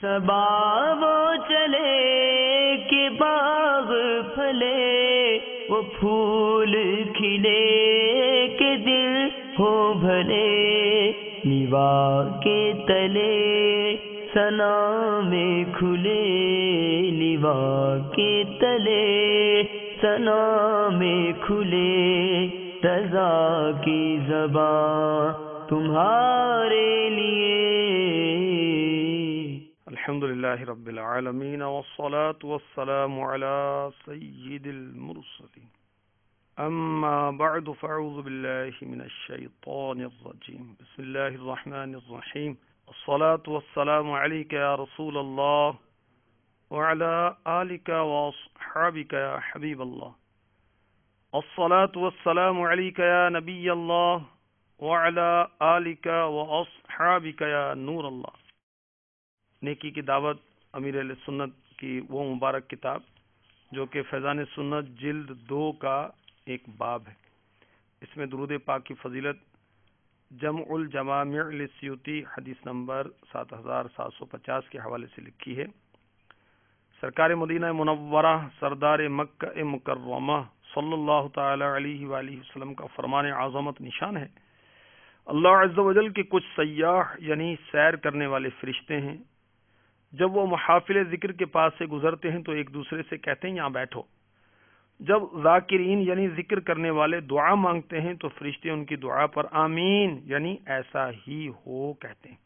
صبا وہ چلے کہ باغ پھلے، وہ پھول کھلے کہ دل ہو بھلے، نیوا کے تلے ثنا میں کھلے، نیوا کے تلے ثنا میں کھلے، رضا کی زبان تمہارے لیے۔ الحمدللہ رب العالمین والصلاة والسلام علی سید المرسلین، اما بعد فاعوذ باللہ من الشیطان الرجیم، بسم اللہ الرحمن الرحیم، الصلاة والسلام علیک یا رسول اللہ وعلی آلک واصحابک یا حبیب اللہ، الصلاة والسلام علیک یا نبی اللہ وعلی آلک واصحابک یا نور اللہ۔ نیکی کی دعوت امیر اہل سنت کی وہ مبارک کتاب جو کہ فیضان سنت جلد 2 کا ایک باب ہے۔ اس میں درود پاک کی فضیلت جمع الجوامع للسیوطی حدیث نمبر 7750 کے حوالے سے لکھی ہے۔ سرکار مدینہ منورہ سردار مکہ مکرمہ صلی اللہ تعالی علیہ وآلہ وسلم کا فرمان عظمت نشان ہے، اللہ عز و جل کے کچھ سیاح یعنی سیر کرنے والے فرشتے ہیں، جب وہ محافل ذکر کے پاس سے گزرتے ہیں تو ایک دوسرے سے کہتے ہیں یہاں بیٹھو۔ جب ذاکرین یعنی ذکر کرنے والے دعا مانگتے ہیں تو فرشتے ان کی دعا پر آمین یعنی ایسا ہی ہو کہتے ہیں۔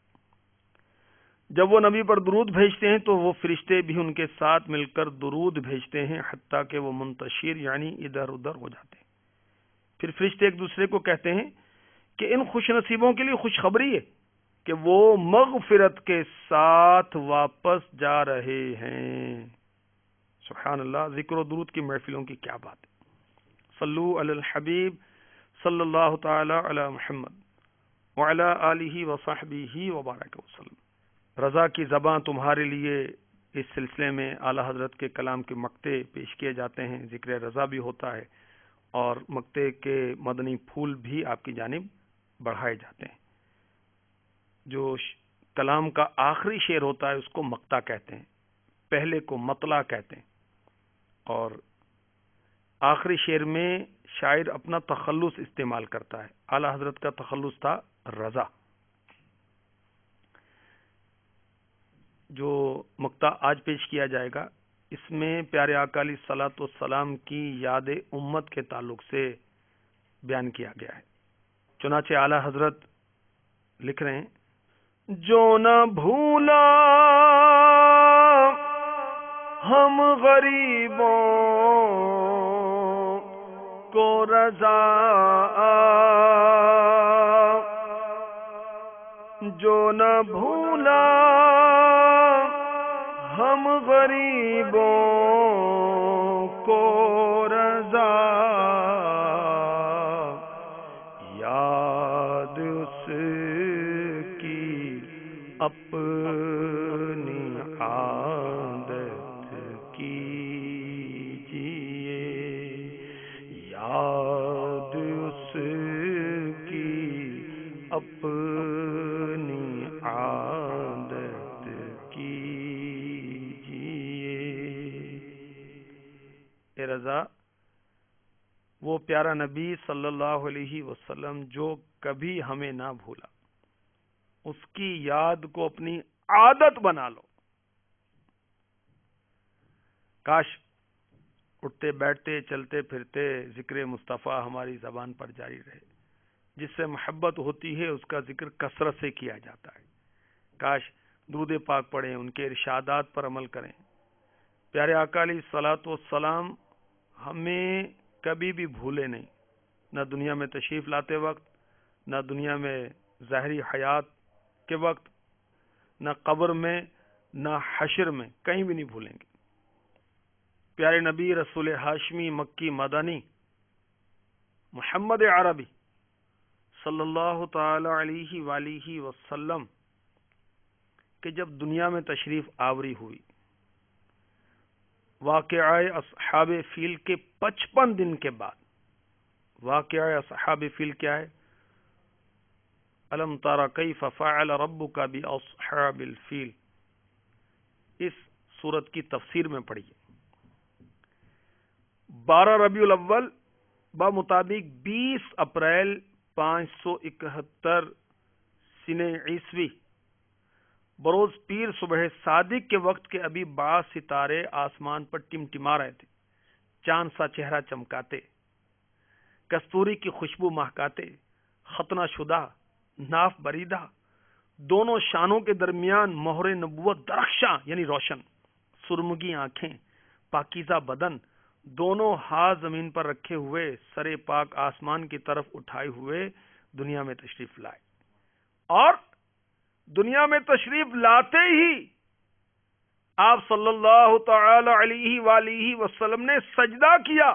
جب وہ نبی پر درود بھیجتے ہیں تو وہ فرشتے بھی ان کے ساتھ مل کر درود بھیجتے ہیں حتیٰ کہ وہ منتشر یعنی ادھر ادھر ہو جاتے ہیں۔ پھر فرشتے ایک دوسرے کو کہتے ہیں کہ ان خوش نصیبوں کے لیے خوشخبری ہے کہ وہ مغفرت کے ساتھ واپس جا رہے ہیں۔ سبحان اللہ، ذکر و درود کی محفلوں کی کیا بات ہے۔ صلو علی الحبیب صلی اللہ تعالی علی محمد وعلی آلہ وصحبہ وبارک وسلم۔ رضا کی زبان تمہارے لیے، اس سلسلے میں اعلی حضرت کے کلام کے مقطع پیش کیے جاتے ہیں، ذکر رضا بھی ہوتا ہے اور مقطع کے مدنی پھول بھی آپ کی جانب بڑھائے جاتے ہیں۔ جو کلام کا آخری شعر ہوتا ہے اس کو مقطع کہتے ہیں، پہلے کو مطلع کہتے ہیں، اور آخری شعر میں شاعر اپنا تخلص استعمال کرتا ہے۔ اعلی حضرت کا تخلص تھا رضا۔ جو مقطع آج پیش کیا جائے گا اس میں پیارے آقا علیہ الصلوۃ والسلام کی یاد امت کے تعلق سے بیان کیا گیا ہے۔ چنانچہ اعلی حضرت لکھ رہے ہیں، جو نہ بھولا ہم غریبوں کو رضا، جو نہ بھولا ہم غریبوں کو رضا، یاد اس کی اپنی عادت کیجئے، یاد اس کی اپنی عادت کیجئے۔ اے رضا، وہ پیارا نبی صلی اللہ علیہ وسلم جو کبھی ہمیں نہ بھولا، اس کی یاد کو اپنی عادت بنا لو۔ کاش اٹھتے بیٹھتے چلتے پھرتے ذکر مصطفیٰ ہماری زبان پر جاری رہے، جس سے محبت ہوتی ہے اس کا ذکر کثرت سے کیا جاتا ہے۔ کاش درود پاک پڑھیں، ان کے ارشادات پر عمل کریں۔ پیارے آقا علیہ الصلوۃ والسلام ہمیں کبھی بھی بھولے نہیں، نہ دنیا میں تشریف لاتے وقت، نہ دنیا میں ظاہری حیات کے وقت، نہ قبر میں، نہ حشر میں، کہیں بھی نہیں بھولیں گے۔ پیارے نبی رسول ہاشمی مکی مدنی محمد عربی صلی اللہ تعالی علیہ وآلہ وسلم کہ جب دنیا میں تشریف آوری ہوئی، واقعہ اصحاب فیل کے 55 دن کے بعد، واقعہ اصحاب فیل کیا ہے؟ الم تر کیف فعل ربک باصحاب الفیل، اس سورت کی تفسیر میں پڑھیے. 12 ربیع الاول بمطابق 20 اپریل 571 سنہ عیسوی بروز پیر صبح صادق کے وقت کے ابھی بعض ستارے آسمان پر ٹمٹما رہے تھے، چاند سا چہرہ چمکاتے، کستوری کی خوشبو مہکاتے، ختنہ شدہ، ناف بریدہ، دونوں شانوں کے درمیان مہر نبوت درخشاں یعنی روشن، سرمگی آنکھیں، پاکیزہ بدن، دونوں ہاتھ زمین پر رکھے ہوئے سر پاک آسمان کی طرف اٹھائے ہوئے دنیا میں تشریف لائے. اور دنیا میں تشریف لاتے ہی آپ صلی اللہ تعالی علیہ وآلہ وسلم نے سجدہ کیا.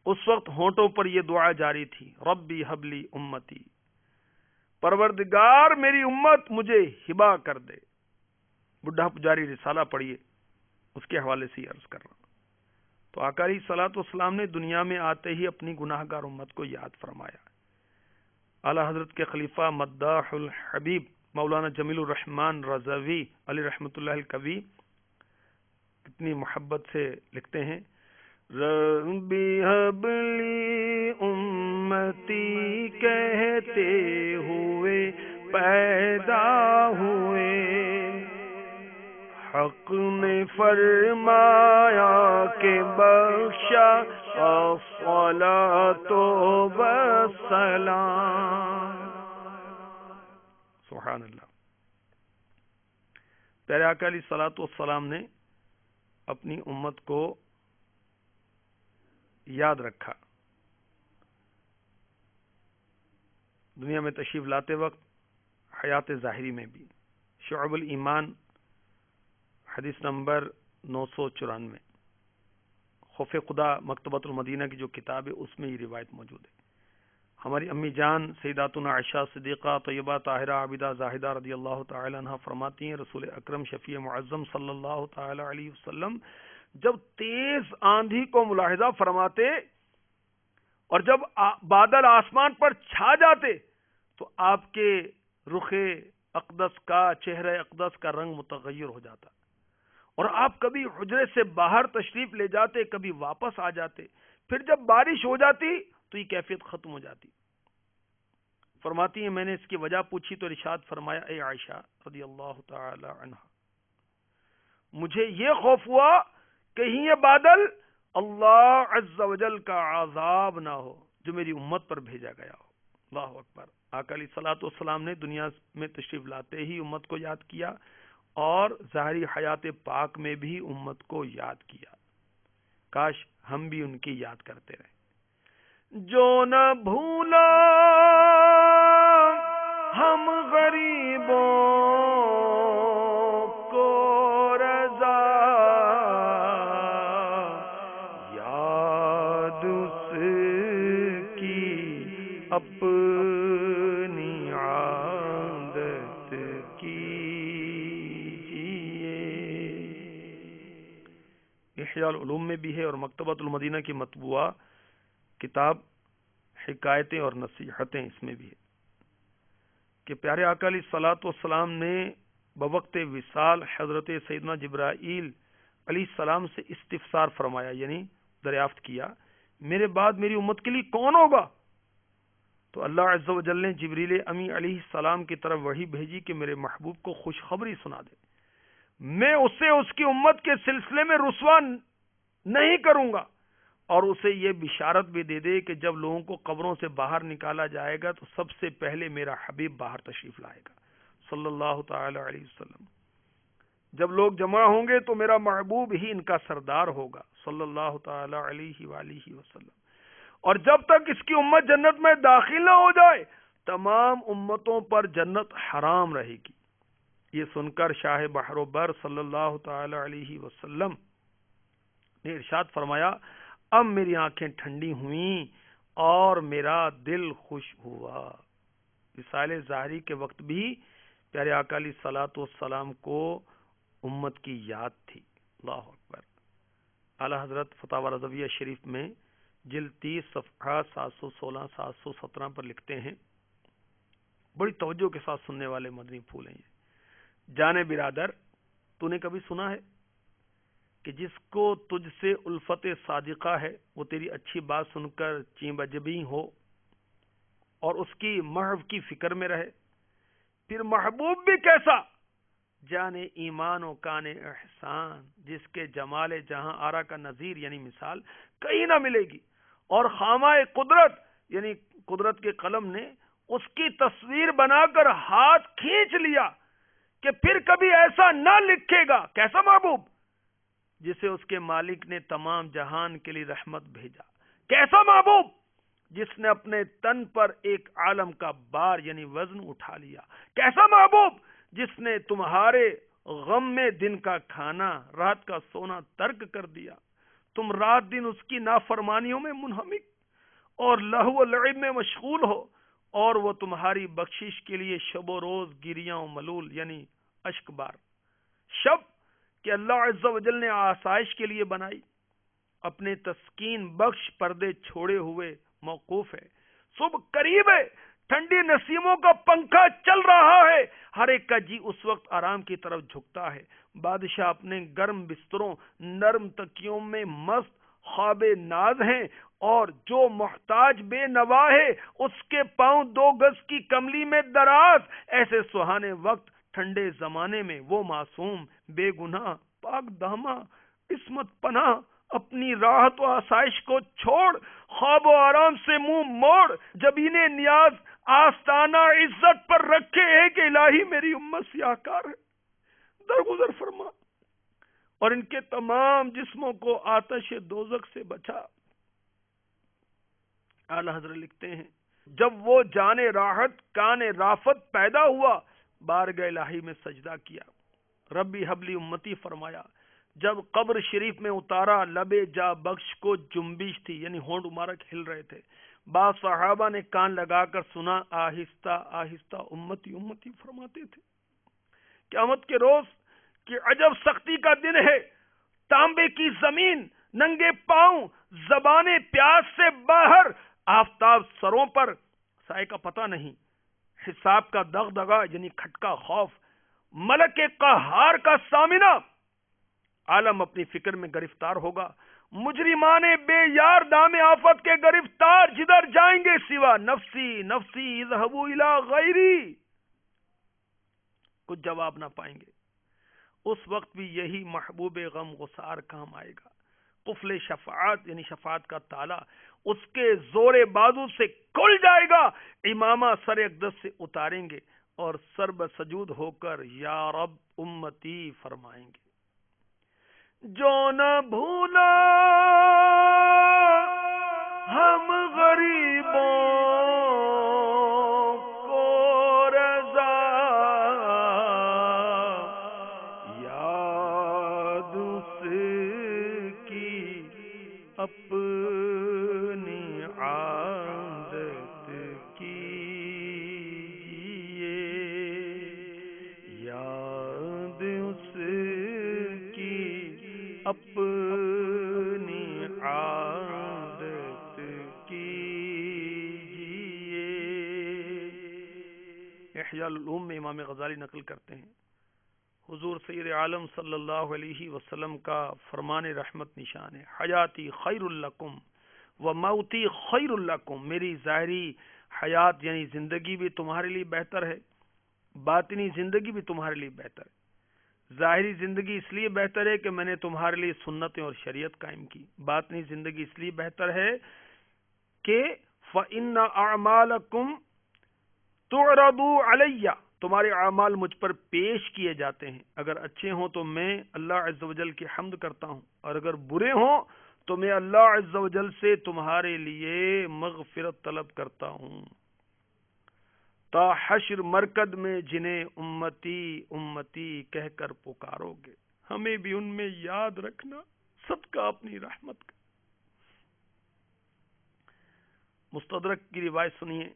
اس وقت ہونٹوں پر یہ دعا جاری تھی، ربی حبلی امتی، پروردگار میری امت مجھے ہبا کر دے. بڈھا پجاری رسالہ پڑھیے، اس کے حوالے سے عرض کر رہا ہوں. تو آقا علیہ الصلوۃ والسلام نے دنیا میں آتے ہی اپنی گناہ گار امت کو یاد فرمایا. اعلی حضرت کے خلیفہ مداح الحبیب مولانا جمیل الرحمن رضوی علی رحمۃ اللہ الکوی کتنی محبت سے لکھتے ہیں، ربی حبلی امتی کہتے ہوئے پیدا ہوئے، حق نے فرمایا کہ بخشا الصلاۃ والسلام. سبحان اللہ. پیارے آقا علیہ الصلوۃ والسلام نے اپنی امت کو یاد رکھا. دنیا میں تشریف لاتے وقت، حیات ظاہری میں بھی. شعب الایمان حدیث نمبر 994. خوف خدا مکتبۃ المدینہ کی جو کتاب ہے اس میں یہ روایت موجود ہے. ہماری امی جان سیداتنا عائشہ صدیقہ طیبہ طاہرہ عابدہ زاہدہ رضی اللہ تعالی عنہ فرماتی ہیں، رسول اکرم شفیع معظم صلی اللہ تعالی علیہ وسلم جب تیز آندھی کو ملاحظہ فرماتے اور جب بادل آسمان پر چھا جاتے تو آپ کے رخ اقدس کا، چہرہ اقدس کا رنگ متغیر ہو جاتا، اور آپ کبھی حجرے سے باہر تشریف لے جاتے، کبھی واپس آ جاتے. پھر جب بارش ہو جاتی تو یہ کیفیت ختم ہو جاتی. فرماتی ہیں میں نے اس کی وجہ پوچھی تو ارشاد فرمایا، اے عائشہ رضی اللہ تعالی عنہ، مجھے یہ خوف ہوا کہیں یہ بادل اللہ عز و جل کا عذاب نہ ہو جو میری امت پر بھیجا گیا ہو. اللہ اکبر. آقا علیہ الصلوۃ والسلام نے دنیا میں تشریف لاتے ہی امت کو یاد کیا اور ظاہری حیات پاک میں بھی امت کو یاد کیا. کاش ہم بھی ان کی یاد کرتے رہیں. جو نہ بھولا ہم غریبوں کو رضا، یاد اس کی اپنی عادت کیجیے. احیاء العلوم میں بھی ہے اور مکتبۃ المدینہ کی مطبوعہ کتاب حکایتیں اور نصیحتیں اس میں بھی ہے کہ پیارے آقا علیہ الصلوۃ والسلام نے بوقت وصال حضرت سیدنا جبرائیل علیہ السلام سے استفسار فرمایا، یعنی دریافت کیا، میرے بعد میری امت کے لیے کون ہوگا؟ تو اللہ عز و جل نے جبریل امی علیہ السلام کی طرف وحی بھیجی کہ میرے محبوب کو خوشخبری سنا دے، میں اسے اس کی امت کے سلسلے میں رسوا نہیں کروں گا، اور اسے یہ بشارت بھی دے دے کہ جب لوگوں کو قبروں سے باہر نکالا جائے گا تو سب سے پہلے میرا حبیب باہر تشریف لائے گا صلی اللہ تعالی علیہ وسلم. جب لوگ جمع ہوں گے تو میرا محبوب ہی ان کا سردار ہوگا صلی اللہ تعالی علیہ وآلہ وسلم. اور جب تک اس کی امت جنت میں داخل نہ ہو جائے تمام امتوں پر جنت حرام رہے گی. یہ سن کر شاہ بحر و بر صلی اللہ تعالی علیہ وسلم نے ارشاد فرمایا، اب میری آنکھیں ٹھنڈی ہوئیں اور میرا دل خوش ہوا. وصال ظاہری کے وقت بھی پیارے آقا علیہ الصلوۃ والسلام کو امت کی یاد تھی. اللہ اکبر. اعلی حضرت فتاوی رضویہ شریف میں جلد 30 صفحہ 716-717 پر لکھتے ہیں، بڑی توجہ کے ساتھ سننے والے مدنی پھول ہیں یہ. جان برادر، تو نے کبھی سنا ہے کہ جس کو تجھ سے الفت صادقہ ہے وہ تیری اچھی بات سن کر چیبجبی ہو اور اس کی محو کی فکر میں رہے؟ پھر محبوب بھی کیسا، جانے ایمان و کان احسان، جس کے جمال جہاں آرا کا نظیر یعنی مثال کہیں نہ ملے گی، اور خامہ قدرت یعنی قدرت کے قلم نے اس کی تصویر بنا کر ہاتھ کھینچ لیا کہ پھر کبھی ایسا نہ لکھے گا۔ کیسا محبوب، جسے اس کے مالک نے تمام جہان کے لیے رحمت بھیجا۔ کیسا محبوب، جس نے اپنے تن پر ایک عالم کا بار یعنی وزن اٹھا لیا۔ کیسا محبوب، جس نے تمہارے غم میں دن کا کھانا رات کا سونا ترک کر دیا، تم رات دن اس کی نافرمانیوں میں منہمک اور لہو و لعب میں مشغول ہو، اور وہ تمہاری بخشش کے لیے شب و روز گریاں و ملول یعنی اشک بار۔ شب کہ اللہ عز و جل نے آسائش کے لیے بنائی، اپنے تسکین بخش پردے چھوڑے ہوئے موقوف ہے۔ صبح قریب ہے، ٹھنڈی نسیموں کا پنکھا چل رہا ہے، ہر ایک کا جی اس وقت آرام کی طرف جھکتا ہے۔ بادشاہ اپنے گرم بستروں نرم تکیوں میں مست خواب ناز ہیں، اور جو محتاج بے نوا ہے اس کے پاؤں 2 گز کی کملی میں دراز۔ ایسے سہانے وقت ٹھنڈے زمانے میں وہ معصوم بے گناہ پاک دامہ عصمت پناہ اپنی راحت و آسائش کو چھوڑ خواب و آرام سے منہ موڑ جب انہیں نیاز آستانہ عزت پر رکھے ہے کہ الہی میری امت سیاہکار ہے، درگزر فرما اور ان کے تمام جسموں کو آتش دوزخ سے بچا۔ اعلی حضرت لکھتے ہیں جب وہ جان راحت کان رافت پیدا ہوا، بارگاہ الہی میں سجدہ کیا، ربی حبلی امتی فرمایا۔ جب قبر شریف میں اتارا، لبے جا بخش کو جنبش تھی یعنی ہونٹ مبارک ہل رہے تھے۔ بعض صحابہ نے کان لگا کر سنا، آہستہ آہستہ امتی امتی فرماتے تھے۔ قیامت کے روز کہ عجب سختی کا دن ہے، تانبے کی زمین، ننگے پاؤں، زبانیں پیاس سے باہر، آفتاب سروں پر، سائے کا پتہ نہیں، حساب کا دغدغہ یعنی کھٹکا خوف، ملک قہار کا سامنا، عالم اپنی فکر میں گرفتار ہوگا، مجرمان بے یار دام آفت کے گرفتار، جدھر جائیں گے سوا نفسی نفسی اذهبوا الی غیری، کچھ جواب نہ پائیں گے۔ اس وقت بھی یہی محبوب غم غسار کام آئے گا۔ قفل شفاعت یعنی شفاعت کا تالا اس کے زور بازو سے کھل جائے گا، امامہ سر اقدس سے اتاریں گے اور سر بسجود ہو کر یا رب امتی فرمائیں گے۔ جو نہ بھولا ہم غریبوں کو رضا، یاد اس کی اپنی عادت کیجئے، یاد اس کی اپنی عادت کیجئے۔ احیاء العلوم میں امام غزالی نقل کرتے ہیں حضور سید عالم صلی اللہ علیہ وسلم کا فرمان رحمت نشان ہے، حیاتی خیر لکم و موتی خیر لکم، میری ظاہری حیات یعنی زندگی بھی تمہارے لیے بہتر ہے، باطنی زندگی بھی تمہارے لیے بہتر ہے۔ ظاہری زندگی اس لیے بہتر ہے کہ میں نے تمہارے لیے سنتیں اور شریعت قائم کی، باطنی زندگی اس لیے بہتر ہے کہ فَإِنَّ أَعْمَالَكُمْ تُعْرَضُ عَلَيَّ، تمہارے اعمال مجھ پر پیش کیے جاتے ہیں، اگر اچھے ہوں تو میں اللہ عز و جل کی حمد کرتا ہوں، اور اگر برے ہوں تو میں اللہ عز و جل سے تمہارے لیے مغفرت طلب کرتا ہوں۔ تا حشر مرکد میں جنہیں امتی امتی کہہ کر پکارو گے، ہمیں بھی ان میں یاد رکھنا صدقہ اپنی رحمت کا۔ مستدرک کی روایت سنیے،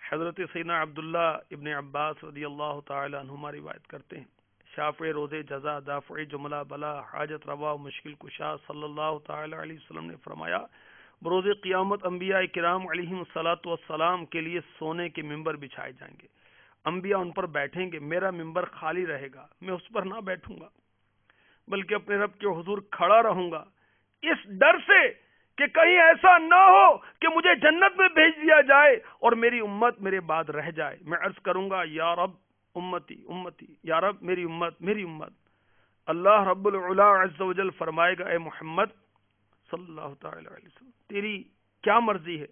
حضرت سیدنا عبداللہ ابن عباس رضی اللہ تعالی عنہما روایت کرتے ہیں، شافع روز جزا دافع جملہ بلا حاجت روا مشکل کشا صلی اللہ تعالی علیہ وسلم نے فرمایا، بروز قیامت انبیاء کرام علیہم الصلاۃ والسلام کے لیے سونے کے ممبر بچھائے جائیں گے، انبیاء ان پر بیٹھیں گے، میرا ممبر خالی رہے گا، میں اس پر نہ بیٹھوں گا بلکہ اپنے رب کے حضور کھڑا رہوں گا، اس ڈر سے کہ کہیں ایسا نہ ہو کہ مجھے جنت میں بھیج دیا جائے اور میری امت میرے بعد رہ جائے۔ میں عرض کروں گا یا رب امتی امتی، یا رب میری امت میری امت۔ اللہ رب العلا عز و جل فرمائے گا اے محمد صلی اللہ تعالی علیہ وسلم، تیری کیا مرضی ہے،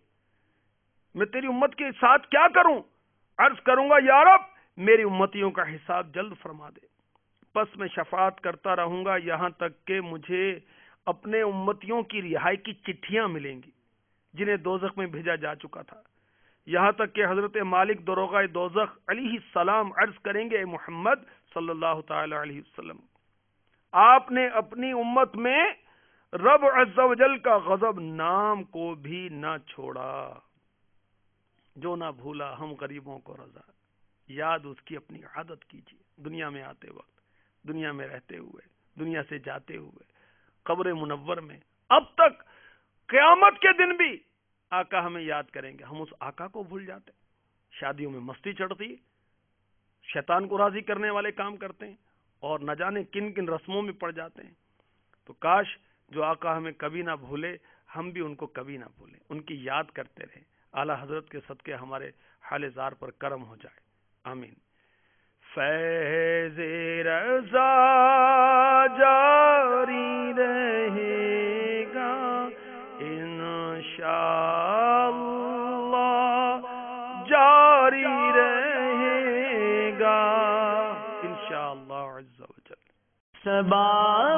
میں تیری امت کے ساتھ کیا کروں؟ عرض کروں گا یا رب میری امتیوں کا حساب جلد فرما دے۔ پس میں شفاعت کرتا رہوں گا یہاں تک کہ مجھے اپنے امتیوں کی رہائی کی چٹھیاں ملیں گی جنہیں دوزخ میں بھیجا جا چکا تھا، یہاں تک کہ حضرت مالک دروغہ دوزخ علیہ السلام عرض کریں گے اے محمد صلی اللہ تعالی علیہ وسلم، آپ نے اپنی امت میں رب عز و جل کا غضب نام کو بھی نہ چھوڑا، جو نہ بھولا ہم غریبوں کو رضا، یاد اس کی اپنی عادت کیجیے، دنیا میں آتے وقت، دنیا میں رہتے ہوئے، دنیا سے جاتے ہوئے، قبر منور میں، اب تک قیامت کے دن بھی آقا ہمیں یاد کریں گے، ہم اس آقا کو بھول جاتے، شادیوں میں مستی چڑھتی، شیطان کو راضی کرنے والے کام کرتے ہیں اور نہ جانے کن کن رسموں میں پڑ جاتے ہیں۔ تو کاش جو آقا ہمیں کبھی نہ بھولے، ہم بھی ان کو کبھی نہ بھولیں، ان کی یاد کرتے رہیں، اعلی حضرت کے صدقے ہمارے حال زار پر کرم ہو جائے، آمین۔ فیض رضا جاری رہے گا انشاءاللہ، جاری رہے گا انشاءاللہ عز و جل۔ صبا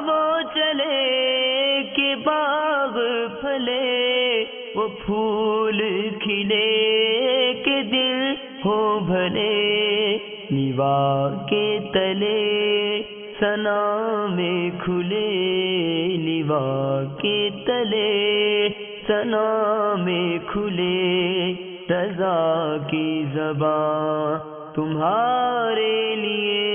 وہ چلے کہ باغ پھلے، وہ پھول کھلے کہ دل ہو بھلے، لیوا کے تلے ثنا میں کھلے، لیوا کے تلے ثنا میں کھلے، رضا کی زبان تمہارے لیے